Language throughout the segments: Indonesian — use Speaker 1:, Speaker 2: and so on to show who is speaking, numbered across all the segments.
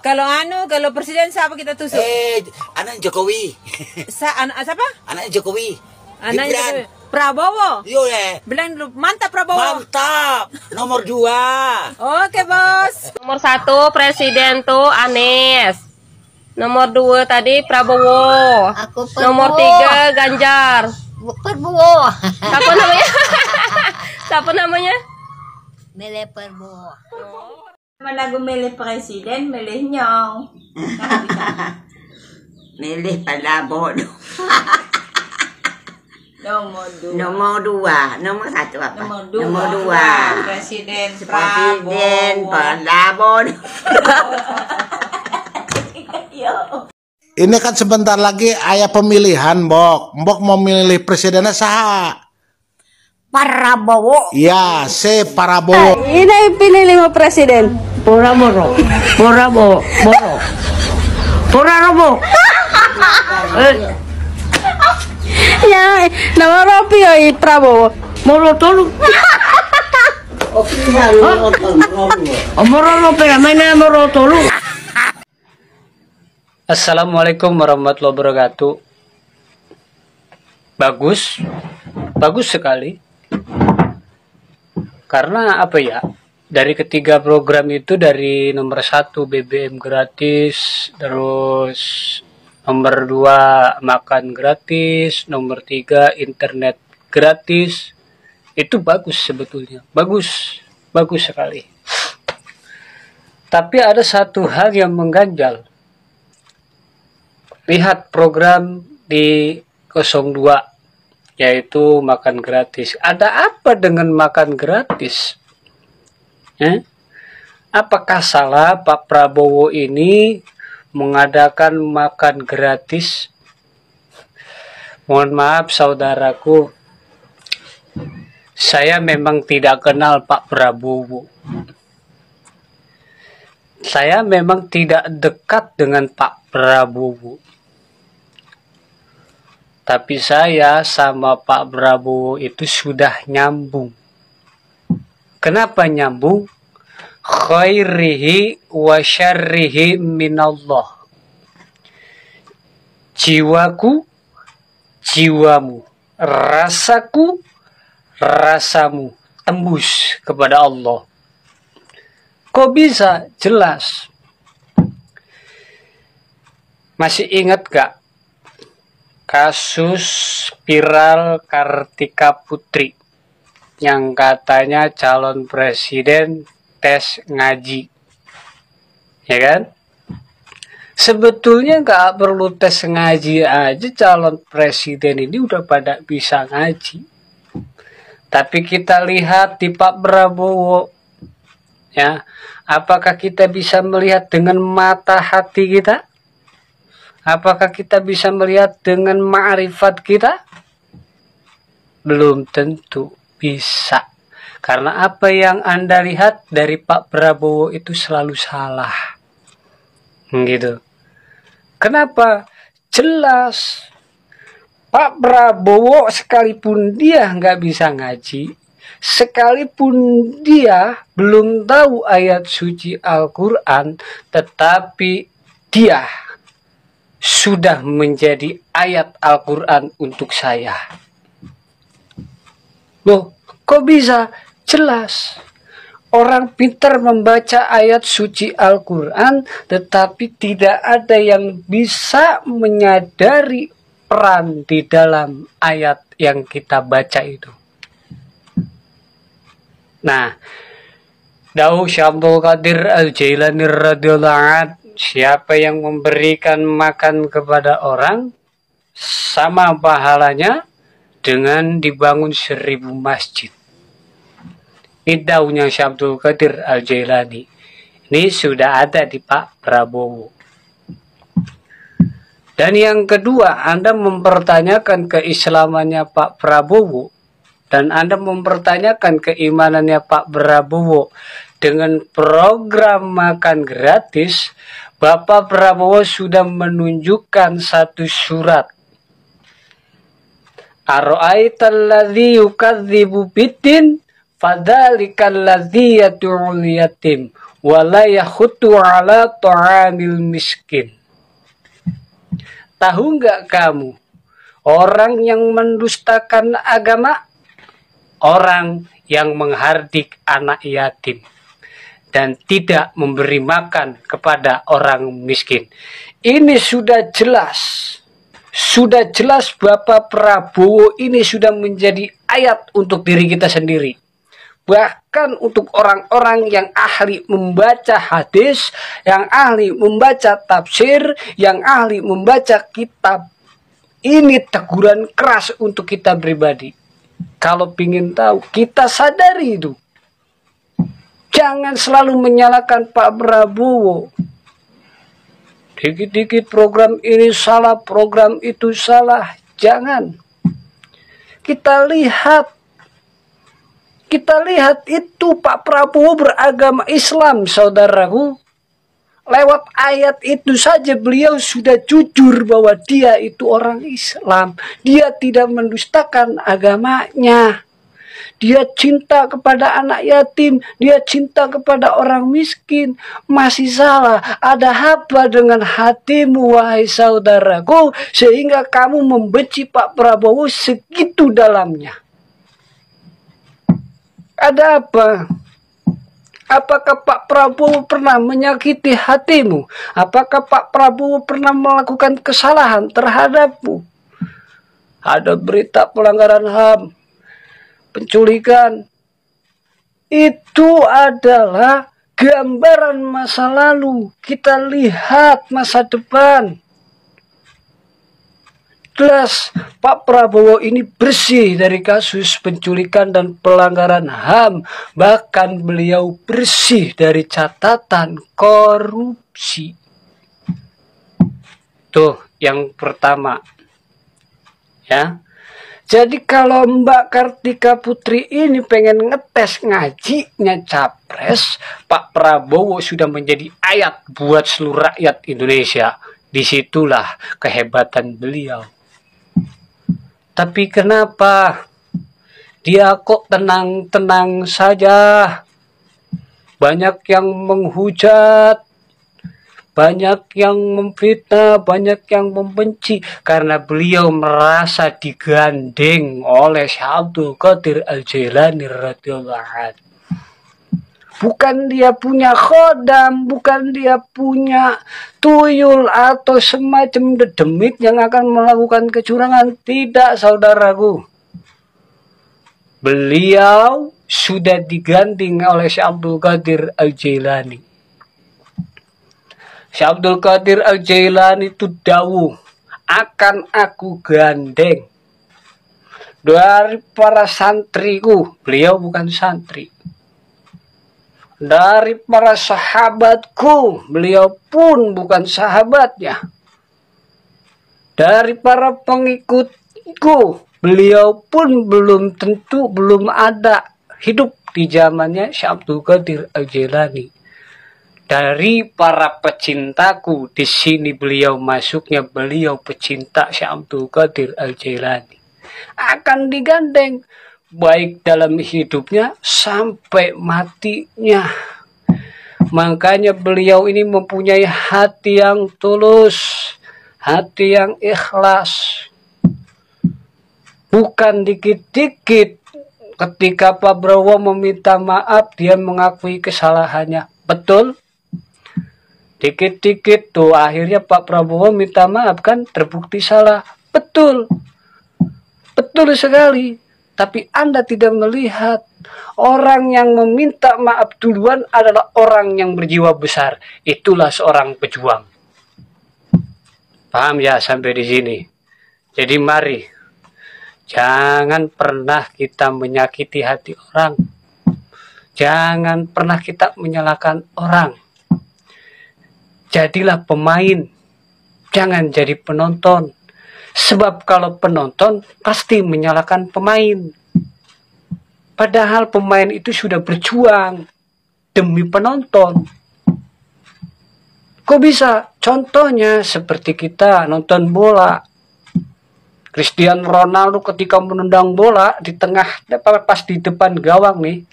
Speaker 1: Kalau presiden siapa kita tusuk?
Speaker 2: Anak Jokowi.
Speaker 1: Siapa?
Speaker 2: Anak Jokowi.
Speaker 1: Anaknya
Speaker 2: Gibran.
Speaker 1: Jokowi. Prabowo.
Speaker 2: Iya.
Speaker 1: Bilang dulu, mantap Prabowo.
Speaker 2: Mantap. Nomor 2.
Speaker 1: Oke, Bos.
Speaker 3: Nomor 1 presiden tuh Anies. Nomor 2 tadi Prabowo. Nomor 3 Ganjar.
Speaker 4: Prabowo.
Speaker 3: Siapa namanya? Siapa namanya?
Speaker 4: Milih Prabowo.
Speaker 1: Mana gue milih presiden, milih Nyong.
Speaker 4: Milih Prabowo.
Speaker 1: Nomor 2.
Speaker 4: Nomor 1 apa?
Speaker 1: Nomor 2. Presiden Prabowo.
Speaker 5: Ini kan sebentar lagi ayah pemilihan, Mbok. Mbok mau milih presidennya saha?
Speaker 4: Prabowo.
Speaker 5: Ya, Prabowo.
Speaker 3: Ini pilih 5 presiden.
Speaker 4: Prabowo.
Speaker 3: Ya, nama Ropi Prabowo.
Speaker 4: Morotolu. Morotolu.
Speaker 6: Assalamualaikum warahmatullahi wabarakatuh. Bagus sekali. Karena apa ya? Dari ketiga program itu, dari nomor 1 BBM gratis, terus nomor 2 makan gratis, nomor 3 internet gratis, itu bagus sebetulnya. Bagus sekali. Tapi ada satu hal yang mengganjal. Lihat program di 02, yaitu makan gratis. Ada apa dengan makan gratis? Apakah salah Pak Prabowo ini mengadakan makan gratis? Mohon maaf saudaraku, saya memang tidak kenal Pak Prabowo. Saya memang tidak dekat dengan Pak Prabowo. Tapi saya sama Pak Prabowo itu sudah nyambung. Kenapa nyambung? Khairihi wa syarrihi minallah. Jiwaku, jiwamu. Rasaku, rasamu. Tembus kepada Allah. Kok bisa? Jelas. Masih ingat gak kasus viral Kartika Putri yang katanya calon presiden tes ngaji, ya kan? Sebetulnya nggak perlu tes ngaji aja, calon presiden ini udah pada bisa ngaji. Tapi kita lihat di Pak Prabowo, ya, apakah kita bisa melihat dengan mata hati kita? Apakah kita bisa melihat dengan ma'rifat kita? Belum tentu bisa. Karena apa yang Anda lihat dari Pak Prabowo itu selalu salah. Gitu. Kenapa? Jelas. Pak Prabowo sekalipun dia nggak bisa ngaji, sekalipun dia belum tahu ayat suci Al-Quran, tetapi dia sudah menjadi ayat Al-Quran untuk saya. Loh, kok bisa? Jelas. Orang pintar membaca ayat suci Al-Quran, tetapi tidak ada yang bisa menyadari peran di dalam ayat yang kita baca itu. Nah, Dawuh Syekh Abdul Qadir Al-Jailani radhiyallahu anhu, siapa yang memberikan makan kepada orang, sama pahalanya dengan dibangun 1000 masjid. Ini daunnya Syekh Abdul Qadir Al-Jailani. Ini sudah ada di Pak Prabowo. Dan yang kedua, Anda mempertanyakan keislamannya Pak Prabowo, dan Anda mempertanyakan keimanannya Pak Prabowo dengan program makan gratis. Bapak Prabowo sudah menunjukkan satu surat. Ara'aital ladzi yukadzibu biddin fadzalikal ladzi yad'ul yatim wala yakhuttu ala ta'amil miskin. Tahu nggak kamu, orang yang mendustakan agama, orang yang menghardik anak yatim dan tidak memberi makan kepada orang miskin. Ini sudah jelas Bapak Prabowo ini sudah menjadi ayat untuk diri kita sendiri. Bahkan untuk orang-orang yang ahli membaca hadis, yang ahli membaca tafsir, yang ahli membaca kitab. Ini teguran keras untuk kita pribadi. Kalau ingin tahu, kita sadari itu. Jangan selalu menyalahkan Pak Prabowo. Dikit-dikit program ini salah, program itu salah. Jangan. Kita lihat itu Pak Prabowo beragama Islam, saudaraku. Lewat ayat itu saja beliau sudah jujur bahwa dia itu orang Islam. Dia tidak mendustakan agamanya. Dia cinta kepada anak yatim. Dia cinta kepada orang miskin. Masih salah. Ada apa dengan hatimu, wahai saudaraku, sehingga kamu membenci Pak Prabowo segitu dalamnya? Ada apa? Apakah Pak Prabowo pernah menyakiti hatimu? Apakah Pak Prabowo pernah melakukan kesalahan terhadapmu? Ada berita pelanggaran HAM, penculikan. Itu adalah gambaran masa lalu. Kita lihat masa depan. Jelas Pak Prabowo ini bersih dari kasus penculikan dan pelanggaran HAM. Bahkan beliau bersih dari catatan korupsi. Tuh yang pertama. Ya. Jadi kalau Mbak Kartika Putri ini pengen ngetes ngajinya capres, Pak Prabowo sudah menjadi ayat buat seluruh rakyat Indonesia. Disitulah kehebatan beliau. Tapi kenapa dia kok tenang-tenang saja? Banyak yang menghujat, banyak yang memfitnah, banyak yang membenci. Karena beliau merasa digandeng oleh Syekh Abdul Qadir Al-Jailani radhiyallahu anhu. Bukan dia punya khodam, bukan dia punya tuyul atau semacam dedemit yang akan melakukan kecurangan. Tidak, saudaraku. Beliau sudah digandeng oleh Syekh Abdul Qadir Al-Jailani. Syekh Abdul Qadir Al-Jailani itu dawuh, akan aku gandeng dari para santriku. Beliau bukan santri. Dari para sahabatku, beliau pun bukan sahabatnya. Dari para pengikutku, beliau pun belum tentu belum ada hidup di zamannya Syekh Abdul Qadir Al-Jailani. Dari para pecintaku, di sini beliau masuknya, beliau pecinta Syekh Abdul Qadir Al-Jailani. Akan digandeng baik dalam hidupnya sampai matinya. Makanya beliau ini mempunyai hati yang tulus, hati yang ikhlas. Bukan dikit-dikit ketika Pak Prabowo meminta maaf, dia mengakui kesalahannya. Betul? Dikit-dikit tuh akhirnya Pak Prabowo minta maaf, kan terbukti salah. Betul. Betul sekali. Tapi Anda tidak melihat orang yang meminta maaf duluan adalah orang yang berjiwa besar. Itulah seorang pejuang. Paham ya sampai di sini? Jadi mari, jangan pernah kita menyakiti hati orang. Jangan pernah kita menyalahkan orang. Jadilah pemain. Jangan jadi penonton. Sebab kalau penonton pasti menyalahkan pemain. Padahal pemain itu sudah berjuang demi penonton. Kok bisa? Contohnya seperti kita nonton bola. Cristiano Ronaldo ketika menendang bola di tengah, pas di depan gawang nih,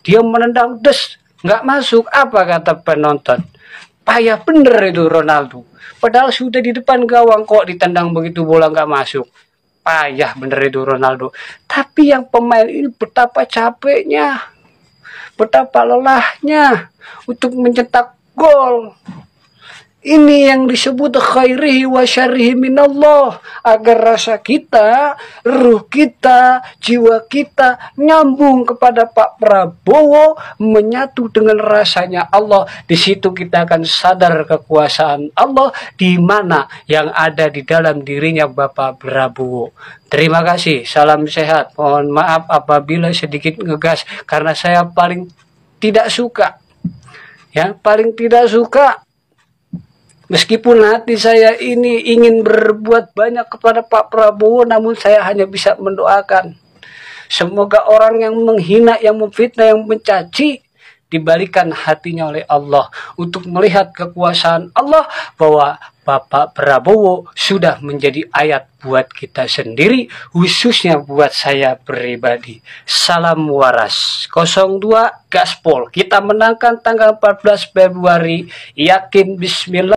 Speaker 6: dia menendang des, nggak masuk. Apa kata penonton? Payah bener itu Ronaldo. Padahal sudah di depan gawang kok ditendang begitu bola nggak masuk. Payah bener itu Ronaldo. Tapi yang pemain ini betapa capeknya, betapa lelahnya untuk mencetak gol. Ini yang disebut khairihi wa syarrihi minallah. Agar rasa kita, ruh kita, jiwa kita nyambung kepada Pak Prabowo, menyatu dengan rasanya Allah. Di situ kita akan sadar kekuasaan Allah di mana yang ada di dalam dirinya Bapak Prabowo. Terima kasih, salam sehat. Mohon maaf apabila sedikit ngegas karena saya paling tidak suka. Ya, paling tidak suka. Meskipun hati saya ini ingin berbuat banyak kepada Pak Prabowo, namun saya hanya bisa mendoakan. Semoga orang yang menghina, yang memfitnah, yang mencaci, dibalikan hatinya oleh Allah untuk melihat kekuasaan Allah bahwa Bapak Prabowo sudah menjadi ayat buat kita sendiri, khususnya buat saya pribadi. Salam waras. 02 Gaspol. Kita menangkan tanggal 14 Februari. Yakin bismillah.